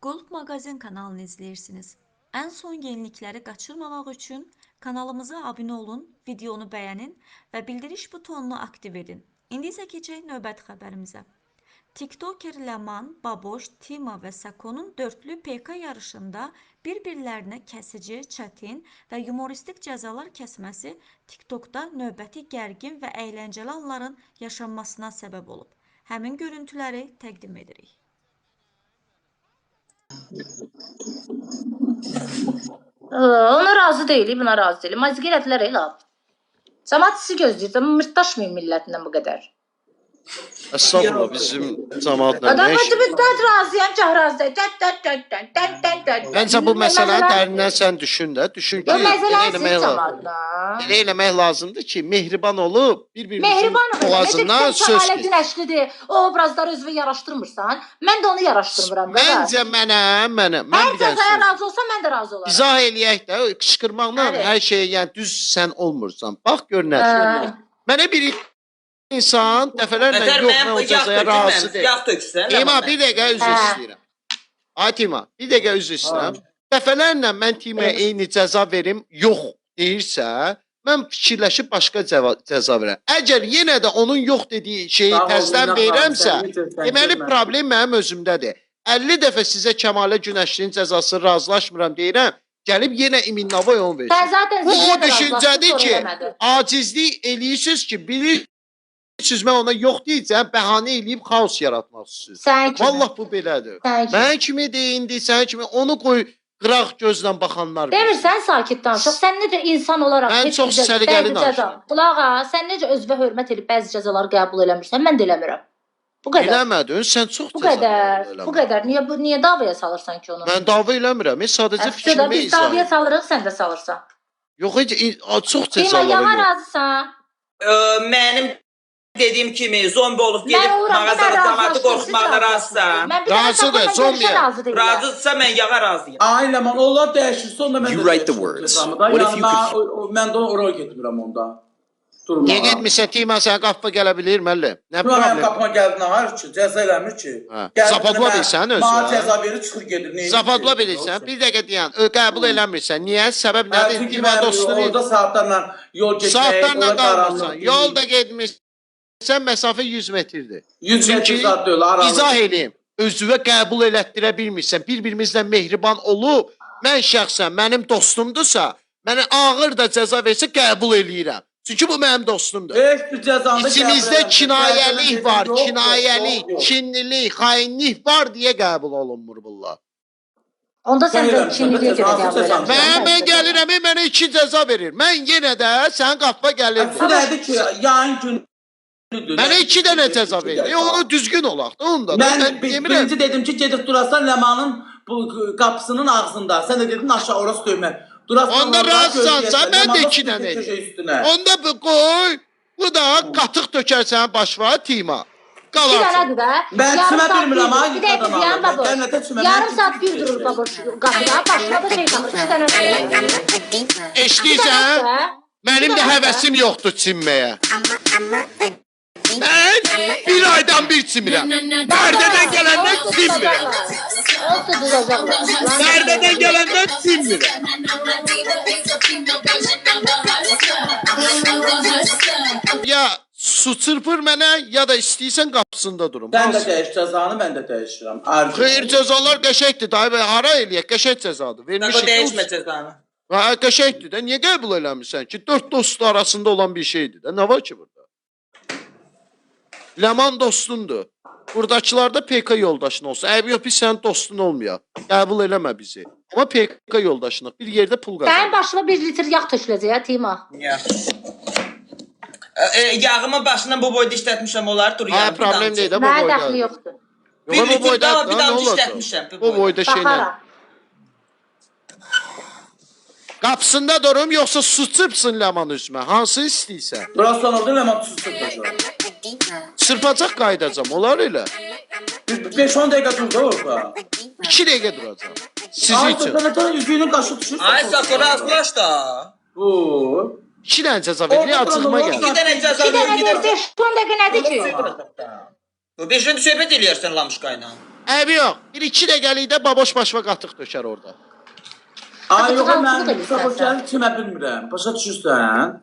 Gold Magazin kanalını izləyirsiniz. Ən son yenilikləri qaçırmamaq üçün kanalımıza abunə olun, videonu bəyənin və bildiriş butonunu aktiv edin. İndi isə keçək növbəti xəbərimizə. TikToker Ləman, Baboş, Tima və Sakonun dörtlü PK yarışında bir-birlərinə kəsici, çətin və yumoristik cəzalar kəsməsi TikTokda növbəti gərgin və əyləncəli anların yaşanmasına səbəb olub. Həmin görüntüləri təqdim edirik. Ona razı deyilik, buna razı deyilik. Mazgi elədilər elə. Cəmaət sizi gözləyir, mırtdaşmayın millətindən bu qədər. Estağfurullah, bizim cəmaatla Adam nə iş? ben razıyam, cah razı deyil. Məncə bu məsələni dərindən sən düşün də. Düşün ki, elə eləmək lazımdır ki, mehriban olub, bir-birimizin boğazından söz Necə günəşlidir, o obrazları özünə yaraşdırmırsan, mən də onu yaraşdırmıram. Məncə mən hər cəzaya razı olsam, mən də razı olaram. İzah eləyək də, qışqırmaqla hər şeyə, yəni düz sən olmursan. Bax, görünər. Mənə bir İnsan dəfələrlə yox, mən o cəzaya razı deyil. Tima, bir dəqiqə üzr istəyirəm. Ay Tima, bir dəqiqə üzr istəyirəm. Dəfələrlə mən Timaya eyni cəza verim, yox deyirsə, mən fikirləşib başqa cəza verəm. Əgər yenə də onun yox dediyi şeyi təzdən verirəmsə, deməli problem mənim özümdədir. 50 dəfə sizə Kəmalə Günəşlinin cəzası razılaşmıram deyirəm, gəlib yenə İmin Navoy onu versin. Bu o düşüncədir ki, acizlik eləyirsiniz ki, bilirsiniz mən ona yox deyəcəm, bəhanə eləyib xaos yaratmaq istəyirsiniz. Vallah bu belədir. Mən kimi deyindi, sən kimi onu qoy qıraq gözlə baxanlar. Demirsən sakit danışıq. Sən necə insan olaraq mən çox səliqəli danışıram. Qulağa, sən necə özünə hörmət edib bəzi cəzaları qəbul eləmirsən, mən də eləmirəm. Bu qədər. Eləmədin, sən çox cəza. Bu qədər. Niyə davaya salırsan ki onu? Mən dava eləmirəm, sadəcə fikrimi biz davaya salırıq, sən də salırsan. Yox, çox cəzalar yox. Yalan razısan. Mənim dediyim kimi zombi olub gedib mağazada cəmaatı qorxutmaqda razısan. Razıdır, zombiyə. Razıdırsa mən yağa razıyam. Ay Ləman, onlar dəyişir, sonra mən You write the words. What if you could... Mən də oraya getmirəm onda. Niyə getmirsən Tima, sən qapı gələ bilir müəllim? Nə problem? problem? Mənim qapıma gəldi, nə var ki, cəza eləmir ki. Zapadla bilirsən özü. Mənə cəza verir, çıxır gedir. Zapadla bilirsən, bir dəqiqə deyən, qəbul eləmirsən. Niyə? Səbəb nədir? Çünki mən orada saatlarla yol getmək, saatlarla qalmırsan. Yolda getmirsən, məsafə 100 metrdir. 100 metr saat deyil, aramız. İzah eləyim. Özüvə qəbul elətdirə bilmirsən. Bir-birimizlə mehriban olub, mən şəxsən mənim dostumdursa, mənə ağır da cəza versə qəbul eləyirəm. Çünki bu mənim dostumdur. İçimizdə kinayəlik var, kinayəlik, kinlilik, xainlik var deyə qəbul olunmur bunlar. Onda sən də kinliliyə görə qəbul edirsən. Mən gəlirəm, mənə 2 cəza verir. Mən yenə də sənin qapıma gəlirəm. Bu nədir ki, yayın günüdür. Mənə 2 dənə cəza verir. Onu düzgün olaq da onda. Mən birinci dedim ki, gedib durasan Ləmanın qapısının ağzında. Sən də dedin aşağı orası döymə. Onda razısansa mən də 2 dənə edim. Onda bu qoy, bu da qatıq tökərsən başva Tima. Bir dənədir də. Mən çimə bilmirəm ha. Bir dəqiqə deyən baboş. Yarım saat bir durur baboş qapıda. Başladı şey qalır. Bir dənə. Eşləyirsən? Mənim də həvəsim yoxdur çimməyə. Mən bir aydan bir çimirəm. Pərdədən gələndən çimmirəm. Pərdədən gələndən çimmirəm. Ya su çırpır mənə, ya da istəyirsən qapısında durum. Sən də dəyiş cəzanı, mən də dəyişirəm. Xeyr, cəzalar qəşəkdir. Dayı bəy, hara eləyək? Qəşək cəzadır. O dəyişmə cəzanı. Qəşəkdir də. Niyə qəbul eləmirsən ki? 4 dost arasında olan bir şeydir də. Nə var ki burada? Ləman dostundur. Buradakılarda PK yoldaşın olsun. Əgər yox, biz sənin dostun olmayaq. Qəbul eləmə bizi. Amma PK yoldaşınıq. Bir yerdə pul qazanır. Sənin başına 1 litr yağ töküləcək, Tima. Yağımın başından bu boyda işlətmişəm, olar dur yağım. Problem deyil də bu Mənə boyda. dəxli yoxdur. Yox, bu boyda bir nə daha olacaq? işlətmişəm. Bu boyda şeylə. Baxaram. Qapısında durum, yoxsa su çırpsın Ləman üzümə. Hansı istəyirsən? Durasın orada Ləman su çırpacaq. Çırpacaq qaydacam, olar elə. 5-10 dəqiqə dur da orada. 2 dəqiqə duracam. Sizin üçün. Ay, üzüyünün qaşı düşür. Ay, Sakura azlaş da. Bu. 2 dənə cəza verir, acığıma gəlir. 2 dənə cəza 2 dənə verir. 5-10 dəqiqə nədir ki? 5-dən söhbət eləyərsən Lamışqa ilə. Əbi yox. Bir iki dəqiqəlikdə baboş başva qatıq döşər orada. Ay yox, Qatıq mən eləyirsən çox sən. gəlib kimə bilmirəm. Başa düşürsən?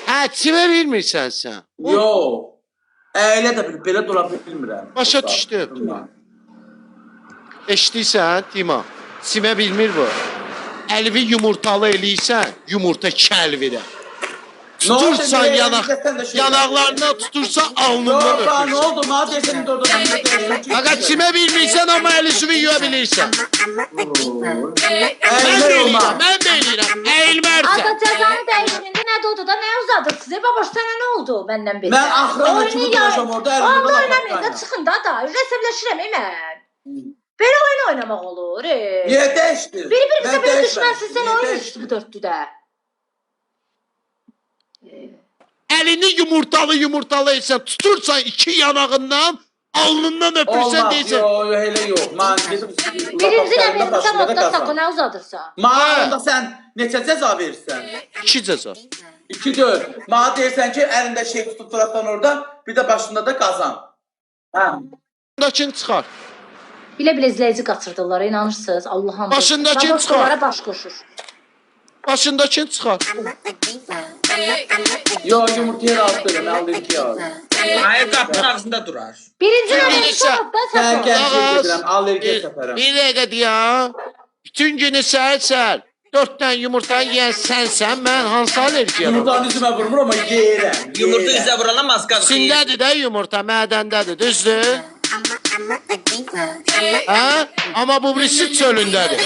Hə, çimə bilmirsən sən. Yox. Əylə də belə dura bilmirəm. Başa düşdüm. Eşidirsən, Dima? Simə bilmir bu. Əlvi yumurtalı eləyirsən, yumurta kəlvirə. Tutursan yanaqlarına tutursan alnından Yox, nə öpürsən. oldu? Mənə deyəsən də orada. Fakat simə bilmirsən amma əli suyu yuya bilirsən. Mən bilirəm. Əyilmərsən. Ada cəzanı dəyişində nə oldu da nə uzadırsınız? Baboş sənə nə oldu məndən belə? Mən axıra kimi duracam orada əlimdə Onda laf oynamayın da atmayın. çıxın da rəsəbləşirəm mən. Belə oyun oynamaq olur. Niyə dəyişdin? Bir-birimizə belə düşmənsiz sən oyun işte bu dörtlüdə. Əlini yumurtalı etsən, tutursan iki yanağından, alnından öpürsən Olmaz, deyirsən. yox, elə yox. Mən dedim, Birinci də sən odda sakın nə uzadırsan. Mənə onda sən neçə cəza verirsən? İki cəza. 2-4. Mənə deyirsən ki, əlində şey tutub durarsan orada, bir də başında da qazan. Hə. Başındakini çıxar. Bilə-bilə izləyici qaçırdılar, inanırsınız? Allah'ım. Başındakini çıxar. Baboşlara baş qoşur. Başındakini çıxar. Yox, yumurtaya razı deyiləm, əldin ki, yaz. Hayır, qapının ağzında durar. Birinci də Birinci sən odda Sən sakın. gənclik edirəm, allergiya səfərəm. Bir dəqiqə deyəm. Bütün günü səhər-səhər 4 dənə yumurta yeyən sənsən, mən hansı allergiyam? Yumurtanı üzümə vurmur, amma yeyirəm. Yumurta üzə vuranla maska Sindədir də yumurta, mədəndədir, düzdür? Hə? Amma bu birisi çölündədir.